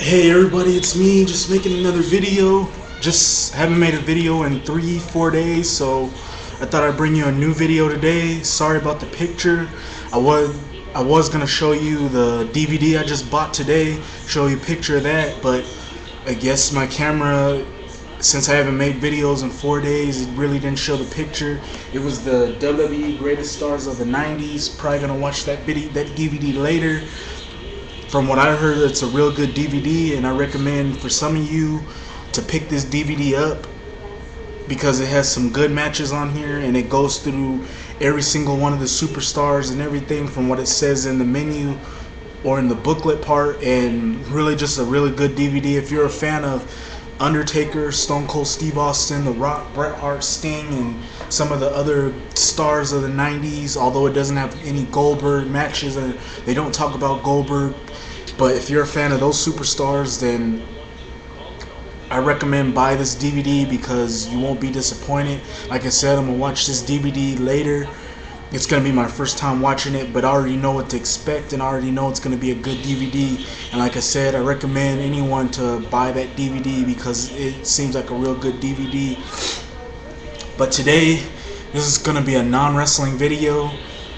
Hey everybody, it's me, just making another video. Just haven't made a video in 3-4 days, so I thought I'd bring you a new video today. Sorry about the picture. I was gonna show you the DVD I just bought today, show you a picture of that, but I guess my camera, since I haven't made videos in 4 days, it really didn't show the picture. It was the WWE Greatest Stars of the 90s. Probably gonna watch that DVD later. From what I heard, it's a real good DVD, and I recommend for some of you to pick this DVD up because it has some good matches on here, and it goes through every single one of the superstars and everything from what it says in the menu or in the booklet part, and really just a really good DVD. If you're a fan of Undertaker, Stone Cold Steve Austin, The Rock, Bret Hart, Sting, and some of the other stars of the 90s, although it doesn't have any Goldberg matches, and they don't talk about Goldberg, but if you're a fan of those superstars, then I recommend buy this DVD because you won't be disappointed. Like I said, I'm going to watch this DVD later. It's going to be my first time watching it, but I already know what to expect, and I already know it's going to be a good DVD. And like I said, I recommend anyone to buy that DVD because it seems like a real good DVD. But today, this is going to be a non-wrestling video.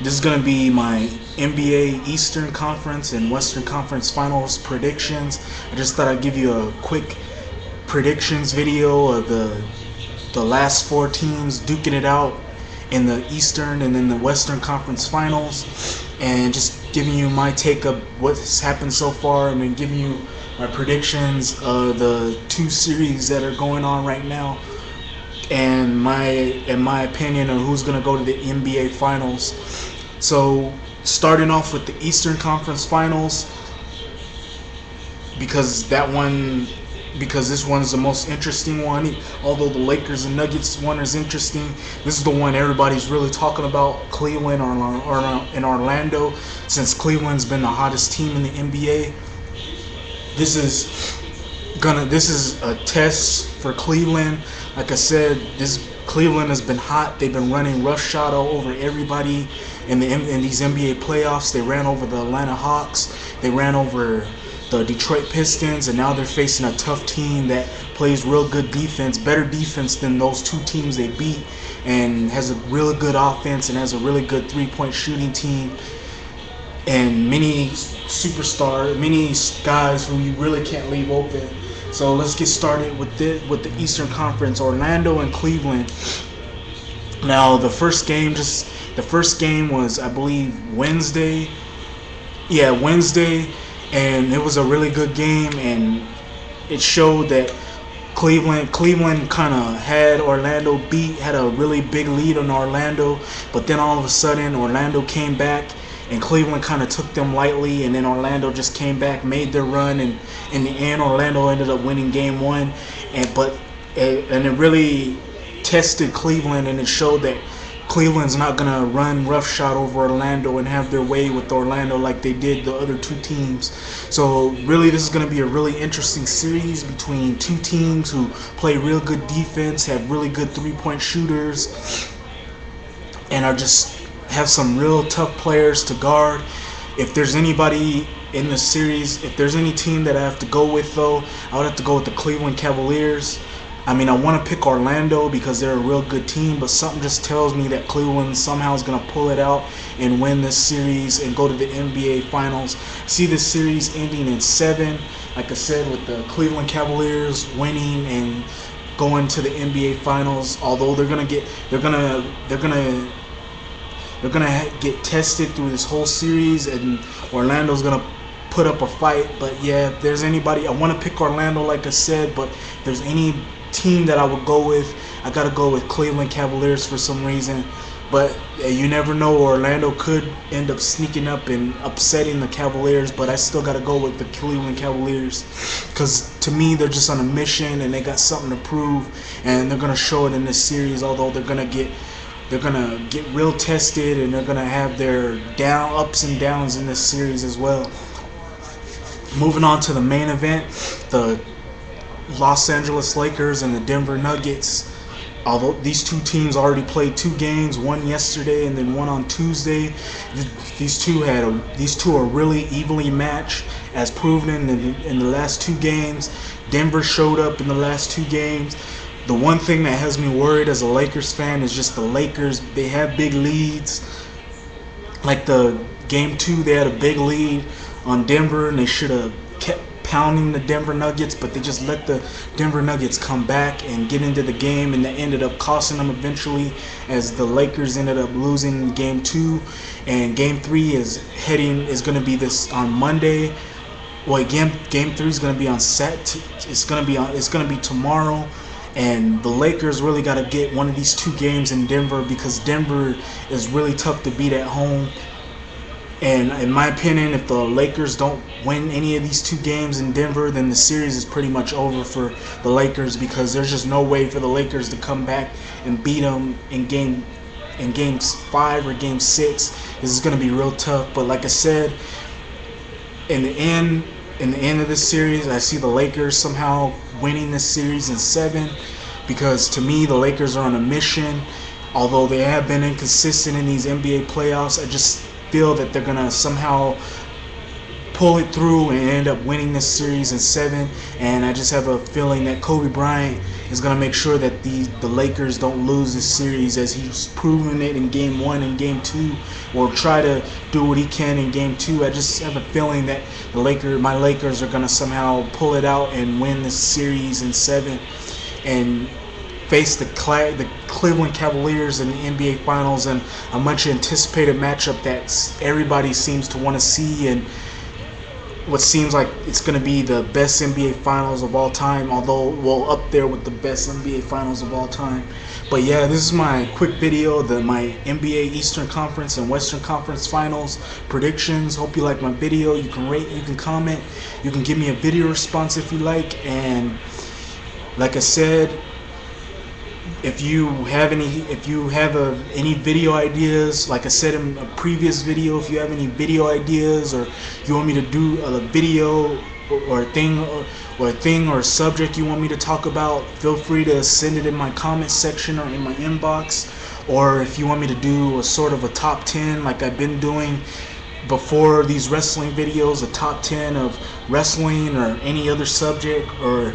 This is going to be my NBA Eastern Conference and Western Conference Finals predictions. I just thought I'd give you a quick predictions video of the last four teams duking it out in the Eastern and then the Western Conference Finals, and just giving you my take of what's happened so far, and then giving you my predictions of the two series that are going on right now, and my opinion of who's going to go to the NBA Finals. So starting off with the Eastern Conference Finals, because this one's the most interesting one. Although the Lakers and Nuggets one is interesting, this is the one everybody's really talking about, Cleveland or in Orlando, since Cleveland's been the hottest team in the NBA. This is a test for Cleveland. Like I said, Cleveland has been hot. They've been running roughshod all over everybody in these NBA playoffs. They ran over the Atlanta Hawks. They ran over the Detroit Pistons, and now they're facing a tough team that plays real good defense, better defense than those two teams they beat, and has a really good offense and has a really good three-point shooting team, and many guys who you really can't leave open. So let's get started with the Eastern Conference, Orlando and Cleveland. Now the first game was, I believe, Wednesday. Yeah, Wednesday. And it was a really good game, and it showed that Cleveland kind of had Orlando beat, had a really big lead on Orlando, but then all of a sudden Orlando came back, and Cleveland kind of took them lightly, and then Orlando just came back, made their run, and in the end Orlando ended up winning game one, and it really tested Cleveland, and it showed that Cleveland's not going to run roughshod over Orlando and have their way with Orlando like they did the other two teams. So really, this is going to be a really interesting series between two teams who play real good defense, have really good three-point shooters, and have some real tough players to guard. If there's anybody in the series, if there's any team that I have to go with, though, I would have to go with the Cleveland Cavaliers. I mean, I want to pick Orlando because they're a real good team, but something just tells me that Cleveland somehow is going to pull it out and win this series and go to the NBA Finals. See this series ending in 7, like I said, with the Cleveland Cavaliers winning and going to the NBA Finals. Although they're gonna get tested through this whole series, and Orlando's gonna put up a fight. But yeah, if there's anybody, I want to pick Orlando, like I said, but if there's any team that I would go with, I gotta go with Cleveland Cavaliers for some reason. But you never know, Orlando could end up sneaking up and upsetting the Cavaliers, but I still gotta go with the Cleveland Cavaliers because to me they're just on a mission and they got something to prove, and they're gonna show it in this series. Although they're gonna get real tested, and they're gonna have their ups and downs in this series as well. Moving on to the main event, the Los Angeles Lakers and the Denver Nuggets. although these two teams already played 2 games, one yesterday and then one on Tuesday, these two are really evenly matched, as proven in the last 2 games. Denver showed up in the last 2 games. The one thing that has me worried as a Lakers fan is just the Lakers. They have big leads. Like the game 2, they had a big lead on Denver, and they should have kept pounding the Denver Nuggets, but they just let the Denver Nuggets come back and get into the game, and that ended up costing them eventually, as the Lakers ended up losing game 2. And game 3 is going to be this on Monday. Well, game 3 is going to be on it's going to be tomorrow. And the Lakers really got to get one of these 2 games in Denver, because Denver is really tough to beat at home. And in my opinion, if the Lakers don't win any of these 2 games in Denver, then the series is pretty much over for the Lakers, because there's just no way for the Lakers to come back and beat them in game 5 or game 6. This is going to be real tough. But like I said, in the end of this series, I see the Lakers somehow winning this series in 7, because to me the Lakers are on a mission. Although they have been inconsistent in these NBA playoffs, I just feel that they're gonna somehow pull it through and end up winning this series in 7. And I just have a feeling that Kobe Bryant is gonna make sure that the Lakers don't lose this series, as he's proven it in game 1 and game 2, or try to do what he can in game 2. I just have a feeling that my Lakers are gonna somehow pull it out and win this series in 7, and face the Cleveland Cavaliers in the NBA Finals, and a much anticipated matchup that everybody seems to want to see, and what seems like it's going to be the best NBA Finals of all time, although up there with the best NBA Finals of all time. But yeah, this is my quick video, my NBA Eastern Conference and Western Conference Finals predictions. Hope you like my video. You can rate, you can comment, you can give me a video response if you like. And like I said, if you have any video ideas, like I said in a previous video, if you have any video ideas, or you want me to do a video or a thing or a subject you want me to talk about, feel free to send it in my comment section or in my inbox. Or if you want me to do a sort of a top 10 like I've been doing before these wrestling videos, a top 10 of wrestling or any other subject, or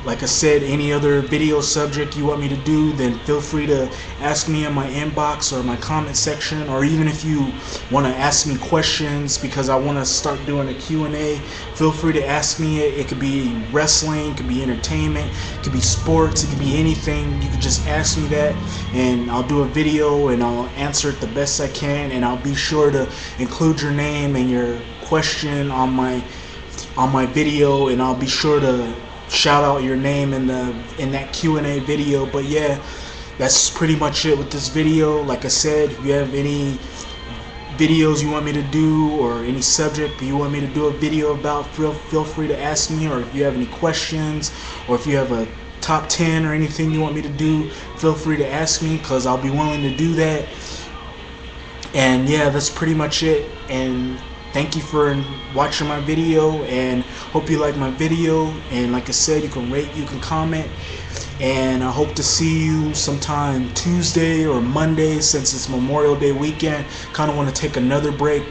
like I said, any other video subject you want me to do, then feel free to ask me in my inbox or my comment section. Or even if you want to ask me questions, because I want to start doing a Q&A, feel free to ask me it. It could be wrestling, it could be entertainment, it could be sports, it could be anything. You could just ask me that, and I'll do a video and I'll answer it the best I can, and I'll be sure to include your name and your question on my video, and I'll be sure to shout out your name in that Q&A video. But yeah, that's pretty much it with this video. Like I said, if you have any videos you want me to do, or any subject you want me to do a video about, feel free to ask me. Or if you have any questions, or if you have a top 10 or anything you want me to do, feel free to ask me, because I'll be willing to do that. And yeah, that's pretty much it. And thank you for watching my video, and hope you like my video. And like I said, you can rate, you can comment, and I hope to see you sometime Tuesday or Monday, since it's Memorial Day weekend. Kind of want to take another break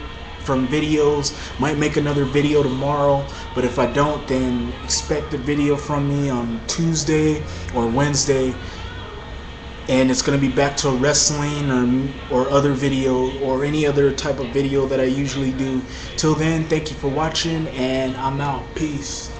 from videos. Might make another video tomorrow, but if I don't, then expect a video from me on Tuesday or Wednesday. And it's going to be back to wrestling or other video, or any other type of video that I usually do. Till then, thank you for watching, and I'm out. Peace.